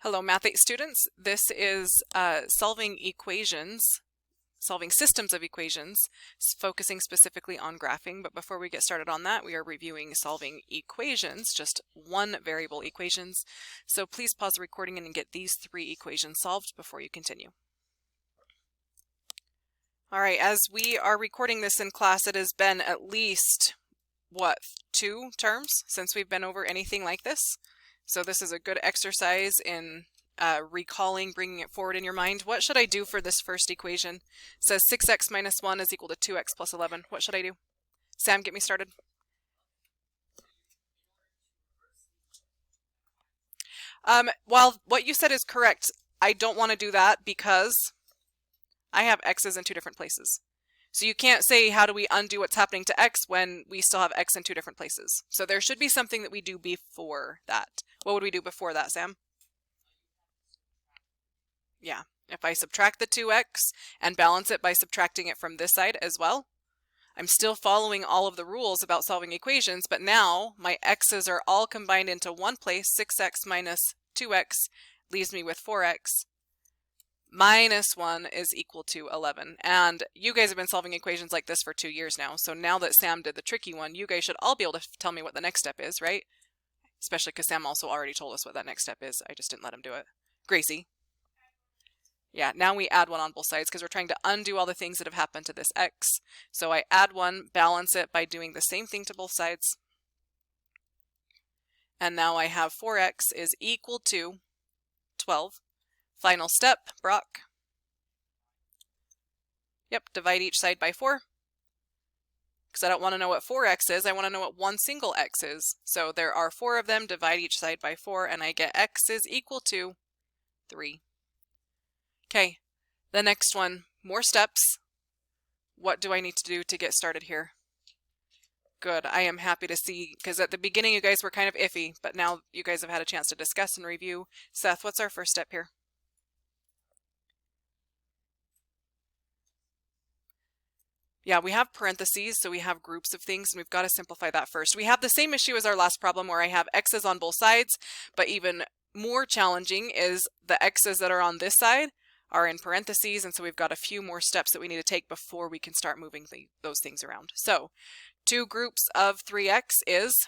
Hello, Math 8 students. This is solving systems of equations, focusing specifically on graphing. But before we get started on that, we are reviewing solving equations, just one variable equations. So please pause the recording and get these three equations solved before you continue. All right, as we are recording this in class, it has been at least, 2 terms since we've been over anything like this. So this is a good exercise in recalling, bringing it forward in your mind. What should I do for this first equation? It says 6x minus 1 is equal to 2x plus 11. What should I do? Sam, get me started. While what you said is correct, I don't want to do that because I have x's in two different places. So you can't say, how do we undo what's happening to x when we still have x in two different places? So there should be something that we do before that. What would we do before that, Sam? Yeah, if I subtract the 2x and balance it by subtracting it from this side as well, I'm still following all of the rules about solving equations, but now my x's are all combined into one place. 6x minus 2x leaves me with 4x. Minus 1 is equal to 11. And you guys have been solving equations like this for 2 years now. So now that Sam did the tricky one, you guys should all be able to tell me what the next step is, right? Especially because Sam also already told us what that next step is. I just didn't let him do it. Gracie. Yeah, now we add 1 on both sides because we're trying to undo all the things that have happened to this x. So I add 1, balance it by doing the same thing to both sides. And now I have 4x is equal to 12. Final step, Brock. Yep, divide each side by 4. Because I don't want to know what 4x is, I want to know what one single x is. So there are 4 of them, divide each side by 4, and I get x is equal to 3. Okay, the next one, more steps. What do I need to do to get started here? Good, I am happy to see, because at the beginning you guys were kind of iffy, but now you guys have had a chance to discuss and review. Seth, what's our first step here? Yeah, we have parentheses, so we have groups of things, and we've got to simplify that first. We have the same issue as our last problem where I have x's on both sides, but even more challenging is the x's that are on this side are in parentheses, and so we've got a few more steps that we need to take before we can start moving those things around. So 2 groups of 3x is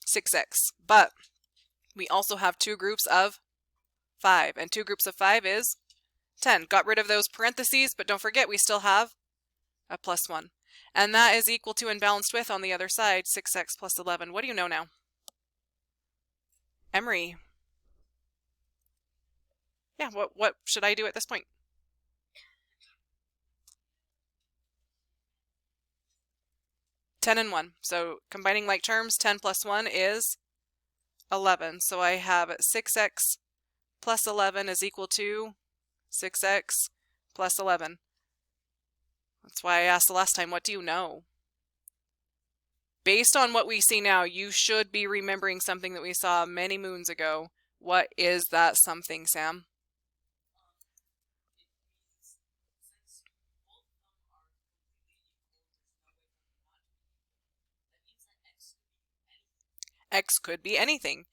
6x, but we also have 2 groups of 5, and 2 groups of 5 is 10. Got rid of those parentheses, but don't forget we still have a plus 1. And that is equal to and balanced with, on the other side, 6x plus 11. What do you know now? Emery. Yeah, what should I do at this point? Ten and 1. So combining like terms, 10 plus 1 is 11. So I have 6x plus 11 is equal to 6x plus 11. That's why I asked the last time, what do you know? Based on what we see now, you should be remembering something that we saw many moons ago. What is that something, Sam? X could be anything.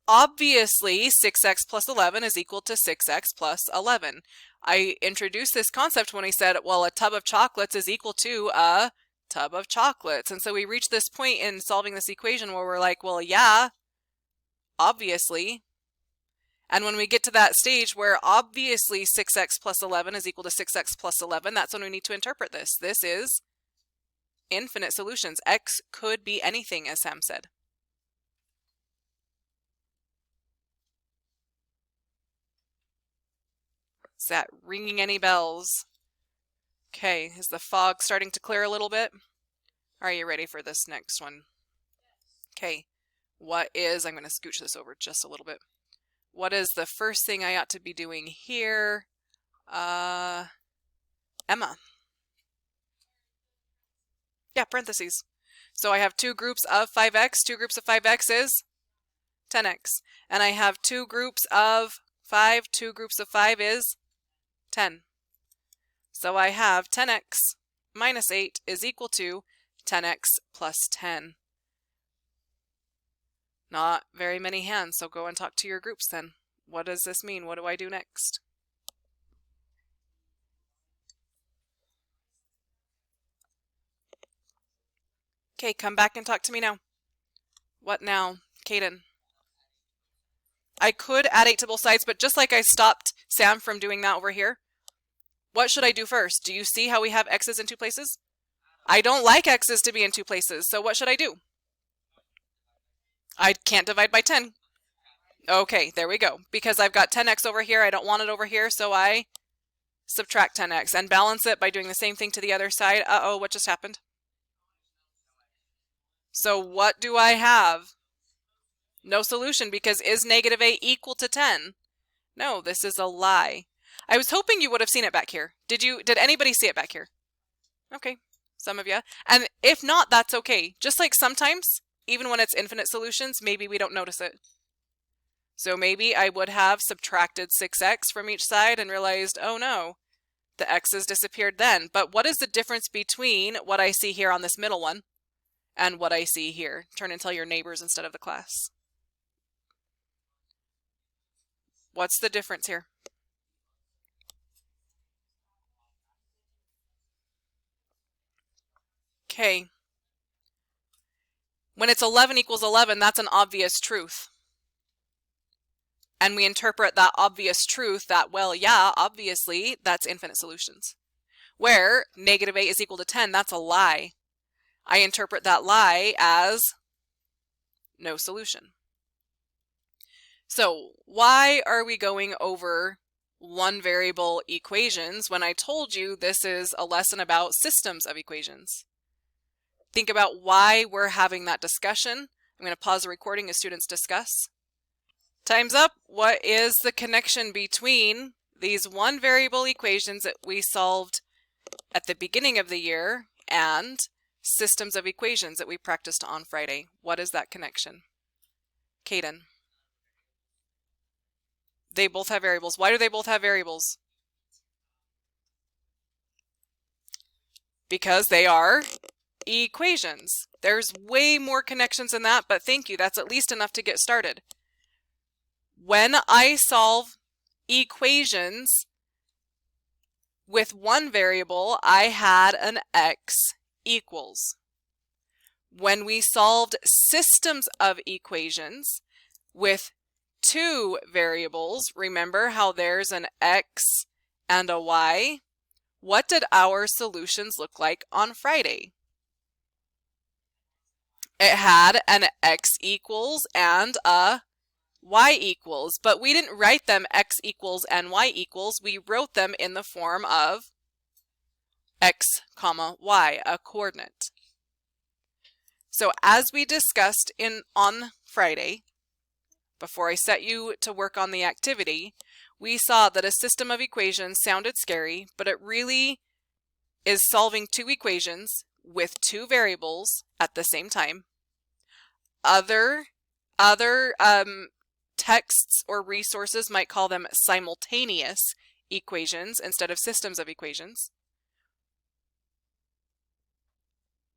Obviously, 6x plus 11 is equal to 6x plus 11. I introduced this concept when I said, well, a tub of chocolates is equal to a tub of chocolates. And so we reached this point in solving this equation where we're like, well, yeah, obviously. And when we get to that stage where obviously 6x plus 11 is equal to 6x plus 11, that's when we need to interpret this. This is infinite solutions. X could be anything, as Sam said. Is that ringing any bells? Okay, is the fog starting to clear a little bit? Are you ready for this next one? Okay, I'm going to scooch this over just a little bit. What is the first thing I ought to be doing here? Emma. Yeah, parentheses. So I have 2 groups of 5x. 2 groups of 5x is 10x. And I have 2 groups of 5. 2 groups of 5 is 10. So I have 10x minus 8 is equal to 10x plus 10. Not very many hands, so go and talk to your groups then. What does this mean? What do I do next? Okay, come back and talk to me now. What now, Kaden? I could add 8 to both sides, but just like I stopped Sam from doing that over here, what should I do first? Do you see how we have x's in 2 places? I don't like x's to be in 2 places, so what should I do? I can't divide by 10. Okay, there we go. Because I've got 10x over here, I don't want it over here, so I subtract 10x and balance it by doing the same thing to the other side. Uh-oh, what just happened? So what do I have? No solution, because is negative a equal to 10? No, this is a lie. I was hoping you would have seen it back here. Did anybody see it back here? Okay, some of you. And if not, that's okay. Just like sometimes, even when it's infinite solutions, maybe we don't notice it. So maybe I would have subtracted 6x from each side and realized, oh no, the x's disappeared then. But what is the difference between what I see here on this middle one and what I see here? Turn and tell your neighbors instead of the class. What's the difference here? Okay. When it's 11 equals 11, that's an obvious truth. And we interpret that obvious truth that, well, yeah, obviously, that's infinite solutions. Where negative 8 is equal to 10, that's a lie. I interpret that lie as no solution. So why are we going over one variable equations when I told you this is a lesson about systems of equations? Think about why we're having that discussion. I'm going to pause the recording as students discuss. Time's up. What is the connection between these one variable equations that we solved at the beginning of the year and systems of equations that we practiced on Friday? What is that connection? Kaden. They both have variables. Why do they both have variables? Because they are equations. There's way more connections than that, but thank you. That's at least enough to get started. When I solve equations with one variable, I had an x equals. When we solved systems of equations with 2 variables, remember how there's an x and a y? What did our solutions look like on Friday? It had an x equals and a y equals, but we didn't write them x equals and y equals. We wrote them in the form of x comma y, a coordinate. So as we discussed on Friday, before I set you to work on the activity, we saw that a system of equations sounded scary, but it really is solving 2 equations with 2 variables at the same time. Other texts or resources might call them simultaneous equations instead of systems of equations.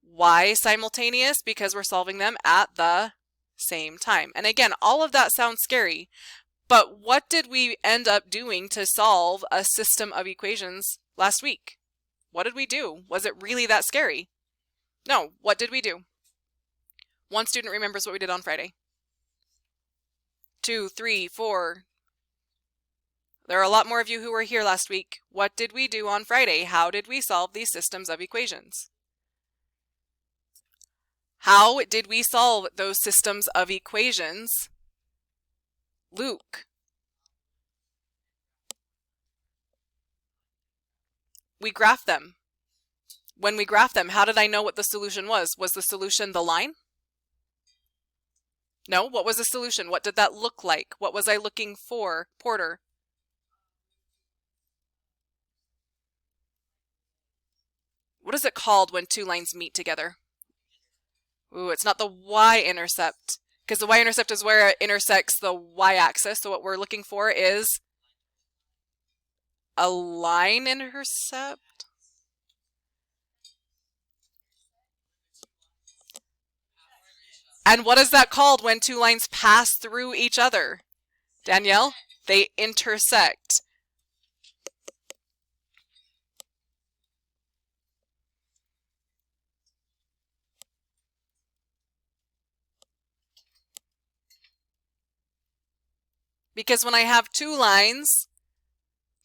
Why simultaneous? Because we're solving them at the same time. And again, all of that sounds scary, but what did we end up doing to solve a system of equations last week? What did we do? Was it really that scary? No, what did we do? One student remembers what we did on Friday. 2, 3, 4. There are a lot more of you who were here last week. What did we do on Friday? How did we solve these systems of equations? How did we solve those systems of equations? Luke. We graphed them. When we graphed them, how did I know what the solution was? Was the solution the line? No, what was the solution? What did that look like? What was I looking for? Porter. What is it called when 2 lines meet together? Ooh, it's not the y-intercept, because the y-intercept is where it intersects the y-axis. So what we're looking for is a line intercept. And what is that called when 2 lines pass through each other? Danielle? They intersect. Because when I have two lines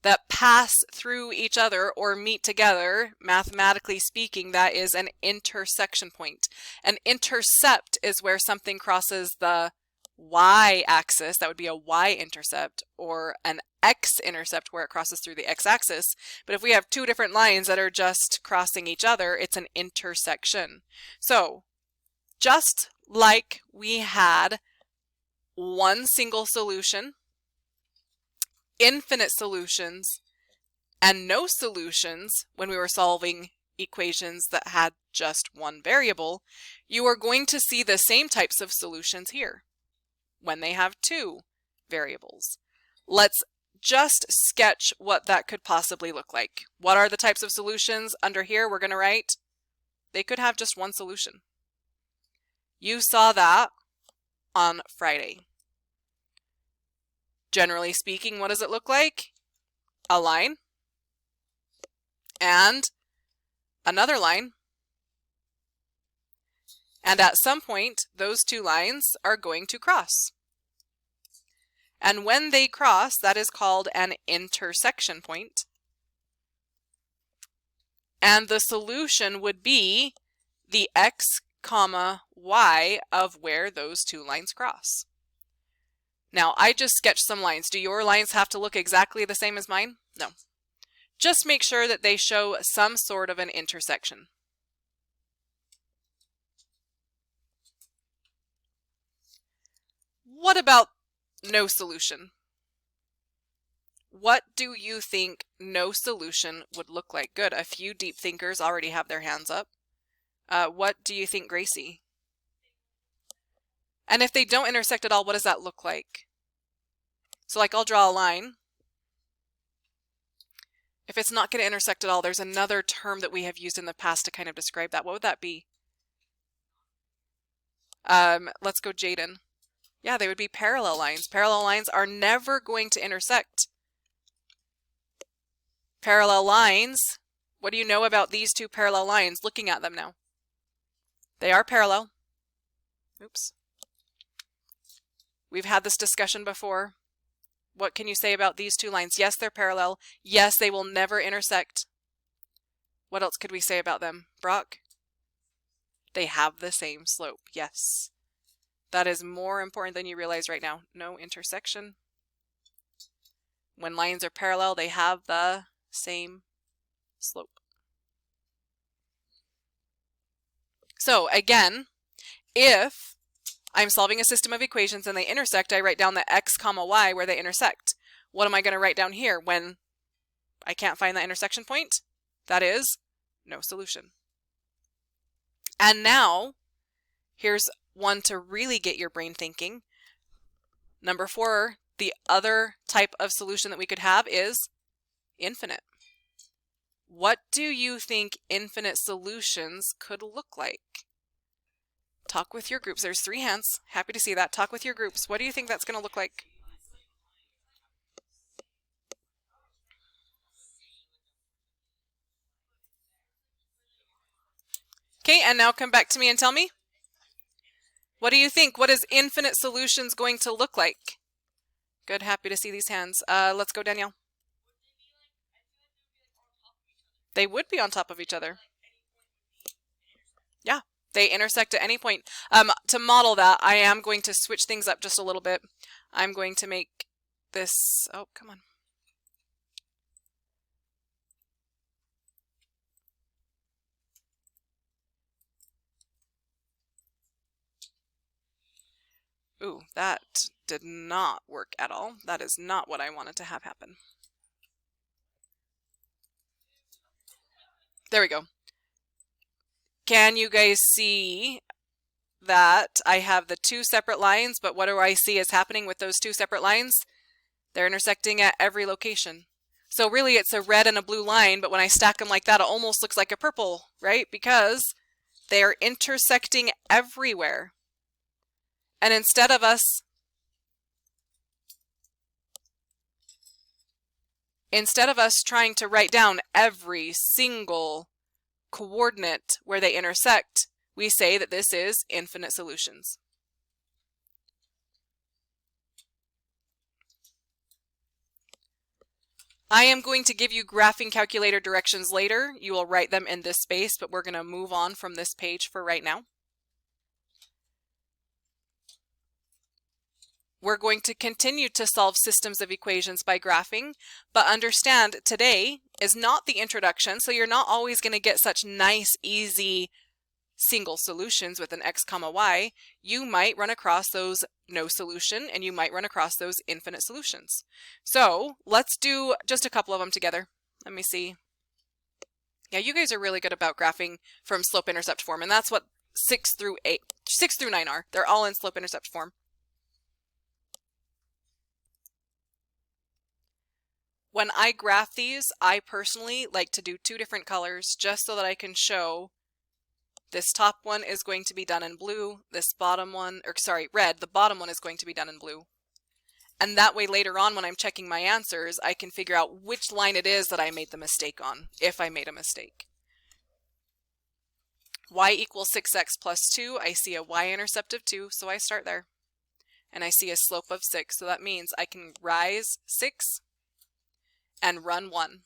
that pass through each other or meet together, mathematically speaking, that is an intersection point. An intercept is where something crosses the y-axis, that would be a y-intercept, or an x-intercept where it crosses through the x-axis. But if we have two different lines that are just crossing each other, it's an intersection. So, just like we had one single solution, infinite solutions, and no solutions when we were solving equations that had just one variable, you are going to see the same types of solutions here when they have two variables. Let's just sketch what that could possibly look like. What are the types of solutions under here? We're going to write, they could have just one solution. You saw that on Friday. Generally speaking, what does it look like? A line and another line. And at some point, those two lines are going to cross. And when they cross, that is called an intersection point. And the solution would be the x, comma, y of where those two lines cross. Now, I just sketched some lines. Do your lines have to look exactly the same as mine? No. Just make sure that they show some sort of an intersection. What about no solution? What do you think no solution would look like? Good. A few deep thinkers already have their hands up. What do you think, Gracie? And if they don't intersect at all, what does that look like? So like I'll draw a line. If it's not going to intersect at all, there's another term that we have used in the past to kind of describe that. What would that be? Let's go Jaden. Yeah, they would be parallel lines. Parallel lines are never going to intersect. Parallel lines, what do you know about these two parallel lines looking at them now? They are parallel. Oops. We've had this discussion before. What can you say about these two lines? Yes, they're parallel. Yes, they will never intersect. What else could we say about them? Brock? They have the same slope. Yes. That is more important than you realize right now. No intersection. When lines are parallel, they have the same slope. So again, if I'm solving a system of equations and they intersect, I write down the x, comma, y where they intersect. What am I going to write down here when I can't find the intersection point? That is no solution. And now, here's one to really get your brain thinking. Number 4, the other type of solution that we could have is infinite. What do you think infinite solutions could look like? Talk with your groups. There's 3 hands. Happy to see that. Talk with your groups. What do you think that's going to look like? Okay, and now come back to me and tell me. What do you think? What is infinite solutions going to look like? Good, happy to see these hands. Let's go, Danielle. They would be on top of each other. Yeah, they intersect at any point. To model that, I am going to switch things up just a little bit. I'm going to make this, oh, come on. Ooh, that did not work at all. That is not what I wanted to have happen. There we go. Can you guys see that I have the 2 separate lines, but what do I see is happening with those 2 separate lines? They're intersecting at every location. So really it's a red and a blue line, but when I stack them like that, it almost looks like a purple, right? Because they are intersecting everywhere. And instead of us instead of us trying to write down every single coordinate where they intersect, we say that this is infinite solutions. I am going to give you graphing calculator directions later. You will write them in this space, but we're going to move on from this page for right now. We're going to continue to solve systems of equations by graphing, but understand today is not the introduction, so you're not always going to get such nice, easy single solutions with an x comma y. You might run across those no solution, and you might run across those infinite solutions. So let's do just a couple of them together. Let me see. Yeah, you guys are really good about graphing from slope-intercept form, and that's what 6 through 9 are. They're all in slope-intercept form. When I graph these, I personally like to do 2 different colors just so that I can show this top one is going to be done in blue, this bottom one, or sorry, red, the bottom one is going to be done in blue. And that way later on when I'm checking my answers, I can figure out which line it is that I made the mistake on, if I made a mistake. Y equals 6x plus 2, I see a y-intercept of 2, so I start there. And I see a slope of 6, so that means I can rise 6 and run 1.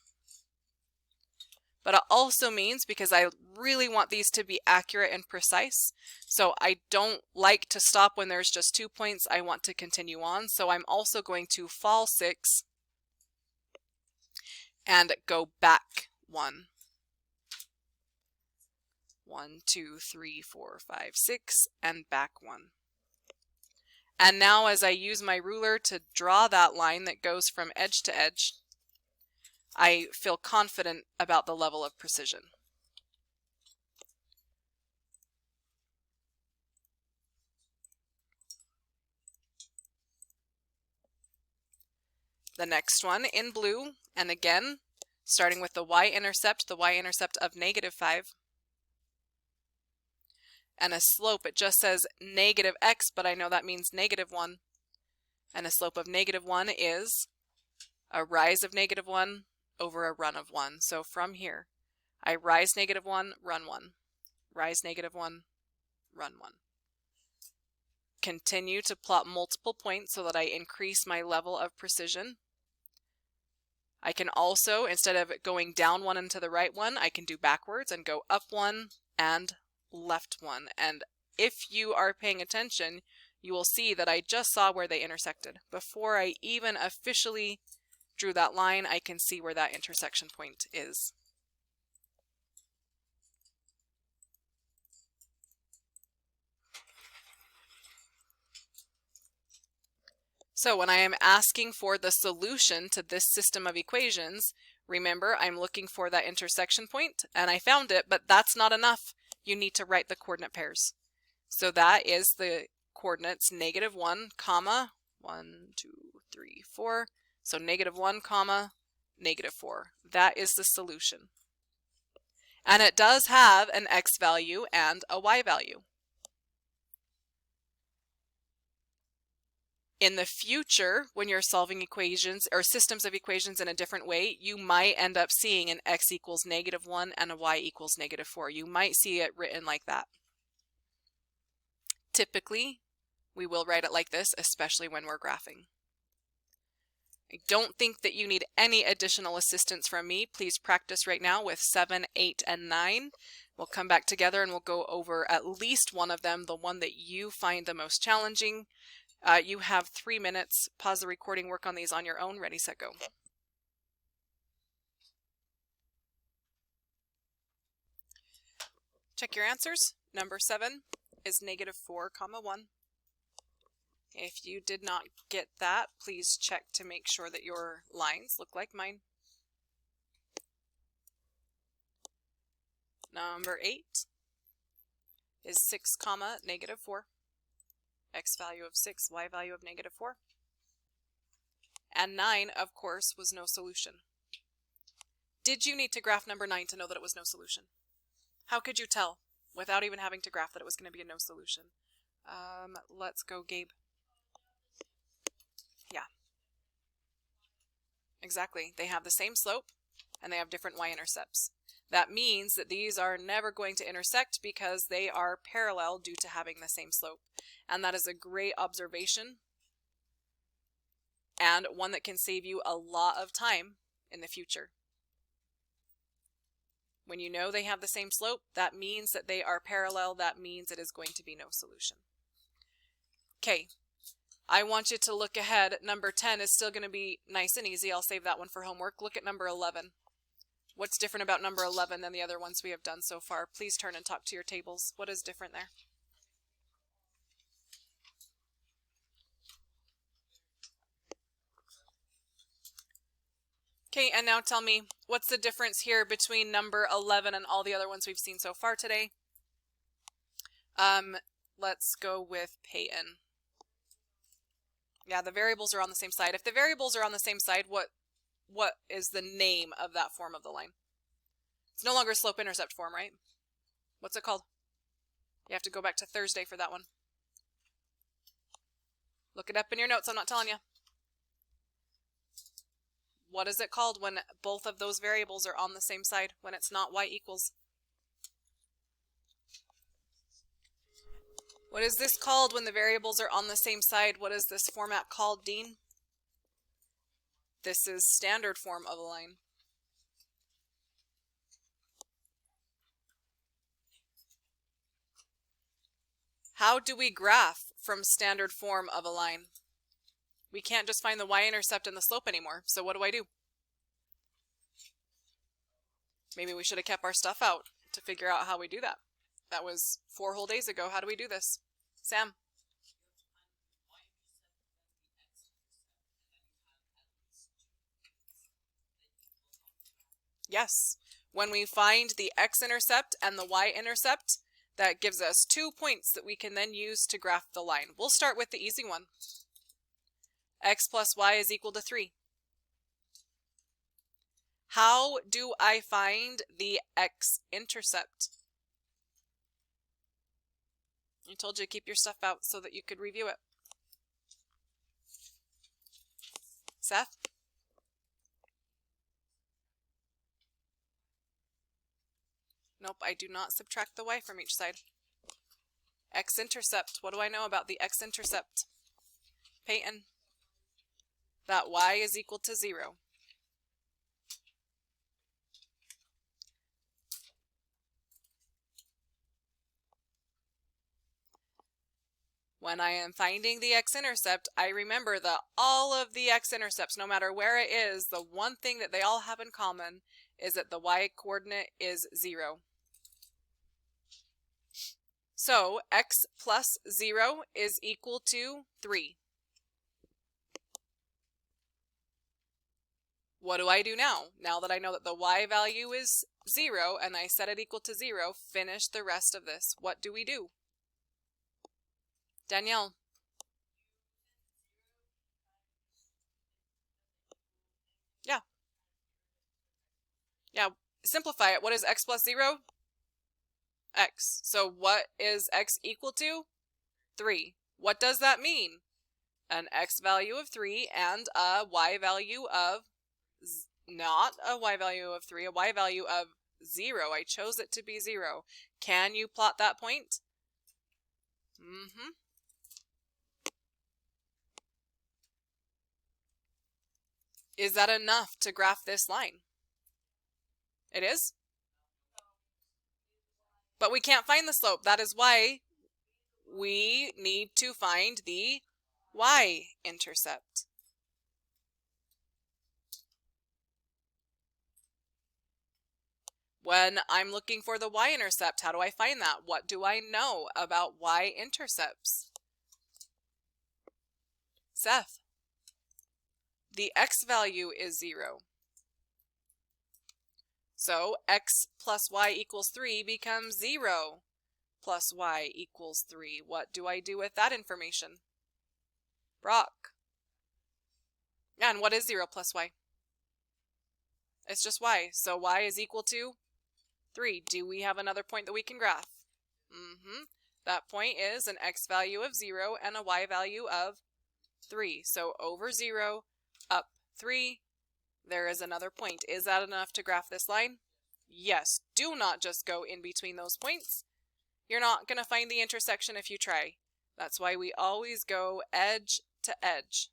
But it also means, because I really want these to be accurate and precise, so I don't like to stop when there's just 2 points, I want to continue on, so I'm also going to fall 6 and go back 1. 1, 2, 3, 4, 5, 6, and back 1. And now as I use my ruler to draw that line that goes from edge to edge, I feel confident about the level of precision. The next one in blue, and again, starting with the y-intercept of -5. And a slope, it just says negative x, but I know that means -1. And a slope of -1 is a rise of -1 over a run of 1. So from here, I rise -1, run 1. Rise -1, run 1. Continue to plot multiple points so that I increase my level of precision. I can also, instead of going down 1 and to the right 1, I can do backwards and go up 1 and left 1. And if you are paying attention, you will see that I just saw where they intersected. Before I even officially drew that line, I can see where that intersection point is. So when I am asking for the solution to this system of equations, remember I'm looking for that intersection point, and I found it, but that's not enough. You need to write the coordinate pairs. So that is the coordinates -1, comma, 1, 2, 3, 4. So -1, comma, -4. That is the solution. And it does have an x value and a y value. In the future, when you're solving equations or systems of equations in a different way, you might end up seeing an x equals -1 and a y equals -4. You might see it written like that. Typically, we will write it like this, especially when we're graphing. I don't think that you need any additional assistance from me. Please practice right now with 7, 8, and 9. We'll come back together and we'll go over at least one of them, the one that you find the most challenging. You have 3 minutes. Pause the recording, work on these on your own. Ready, set, go. Check your answers. Number 7 is -4, 1. If you did not get that, please check to make sure that your lines look like mine. Number 8 is 6, -4. X value of 6, y value of -4. And 9, of course, was no solution. Did you need to graph number 9 to know that it was no solution? How could you tell without even having to graph that it was going to be a no solution? Let's go, Gabe. Yeah. Exactly. They have the same slope and they have different y-intercepts. That means that these are never going to intersect because they are parallel due to having the same slope. And that is a great observation and one that can save you a lot of time in the future. When you know they have the same slope, that means that they are parallel. That means it is going to be no solution. Okay, I want you to look ahead. Number 10 is still going to be nice and easy. I'll save that one for homework. Look at number 11. What's different about number 11 than the other ones we have done so far? Please turn and talk to your tables. What is different there? Okay, and now tell me, what's the difference here between number 11 and all the other ones we've seen so far today? Let's go with Peyton. Yeah, the variables are on the same side. If the variables are on the same side, what is the name of that form of the line? It's no longer slope-intercept form, right? What's it called? You have to go back to Thursday for that one. Look it up in your notes, I'm not telling you. What is it called when both of those variables are on the same side, when it's not y equals? What is this called when the variables are on the same side? What is this format called, Dean? This is standard form of a line. How do we graph from standard form of a line? We can't just find the y-intercept and the slope anymore, so what do? Maybe we should have kept our stuff out to figure out how we do that. That was 4 whole days ago. How do we do this? Sam? Yes. When we find the x-intercept and the y-intercept, that gives us 2 points that we can then use to graph the line. We'll start with the easy one. X plus y is equal to 3. How do I find the x-intercept? I told you to keep your stuff out so that you could review it. Seth? Nope, I do not subtract the y from each side. X-intercept. What do I know about the x-intercept? Peyton? That y is equal to 0. When I am finding the x-intercept, I remember that all of the x-intercepts, no matter where it is, the one thing that they all have in common is that the y-coordinate is 0. So x plus 0 is equal to 3. What do I do now? Now that I know that the y value is 0 and I set it equal to 0, finish the rest of this. What do we do? Danielle? Yeah. Yeah, simplify it. What is x plus 0? X. So what is x equal to? 3. What does that mean? An x value of 3 and a y value of, not a y value of 3, a y value of 0. I chose it to be 0. Can you plot that point? Is that enough to graph this line? It is? But we can't find the slope. That is why we need to find the y-intercept. When I'm looking for the y-intercept, how do I find that? What do I know about y-intercepts? Seth? The x value is 0. So x plus y equals 3 becomes 0 plus y equals 3. What do I do with that information? Brock? Yeah, and what is 0 plus y? It's just y. So y is equal to 3. Do we have another point that we can graph? That point is an x value of 0 and a y value of 3. So over 0, up 3, There is another point. Is that enough to graph this line? Yes. Do not just go in between those points. You're not going to find the intersection if you try. That's why we always go edge to edge.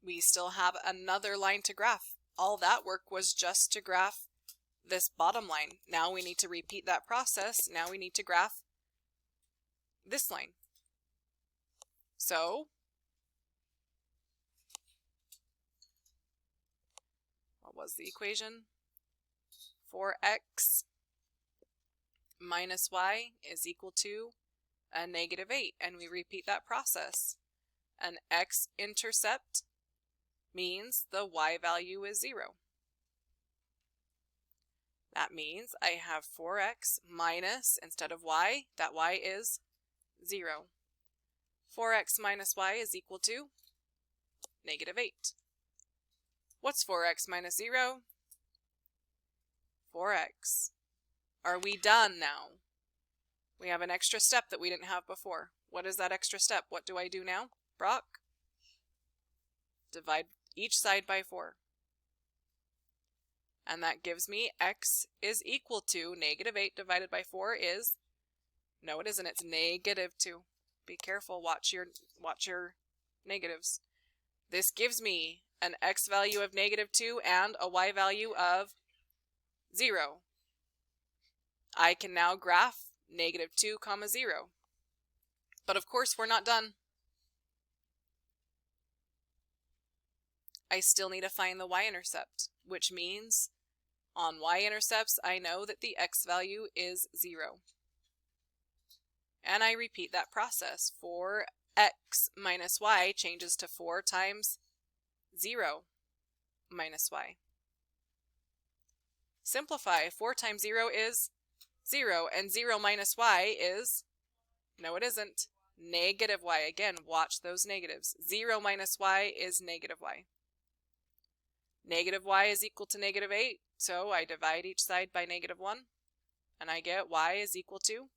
We still have another line to graph. All that work was just to graph this bottom line. Now we need to repeat that process. Now we need to graph this line. So, what was the equation? 4x minus y is equal to a -8, and we repeat that process. An x-intercept means the y value is 0. That means I have 4x minus, instead of y, that y is 0. 4x minus y is equal to -8. What's 4x minus 0? 4x. Are we done now? We have an extra step that we didn't have before. What is that extra step? What do I do now, Brock? Divide each side by 4. And that gives me x is equal to -8 divided by 4 is, no it isn't, it's -2. Be careful, watch your negatives. This gives me an x value of -2 and a y value of 0. I can now graph -2, 0. But of course we're not done. I still need to find the y-intercept, which means on y-intercepts I know that the x value is 0. And I repeat that process. 4x minus y changes to 4 times 0 minus y. Simplify. 4 times 0 is 0, and 0 minus y is, no it isn't, -y. Again, watch those negatives. 0 minus y is -y. -y is equal to -8, so I divide each side by -1, and I get y is equal to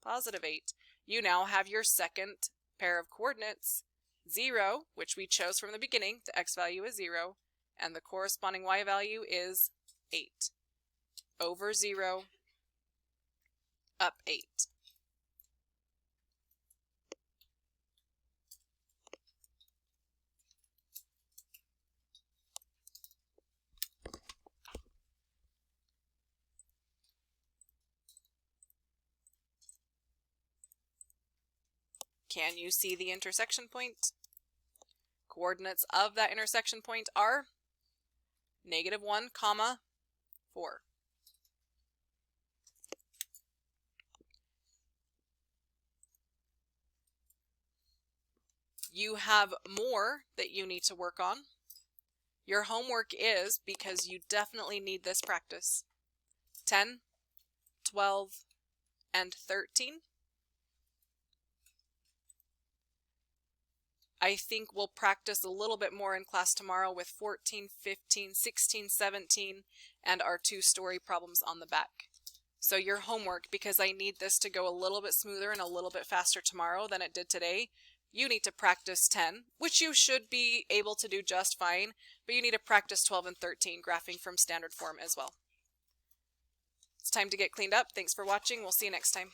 +8. You now have your second pair of coordinates, 0, which we chose from the beginning, the x value is 0, and the corresponding y value is 8. Over 0, up 8. Can you see the intersection point? Coordinates of that intersection point are -1, 4. You have more that you need to work on. Your homework is, because you definitely need this practice, 10, 12, and 13. I think we'll practice a little bit more in class tomorrow with 14, 15, 16, 17, and our 2-story problems on the back. So your homework, because I need this to go a little bit smoother and a little bit faster tomorrow than it did today, you need to practice 10, which you should be able to do just fine, but you need to practice 12 and 13, graphing from standard form as well. It's time to get cleaned up. Thanks for watching. We'll see you next time.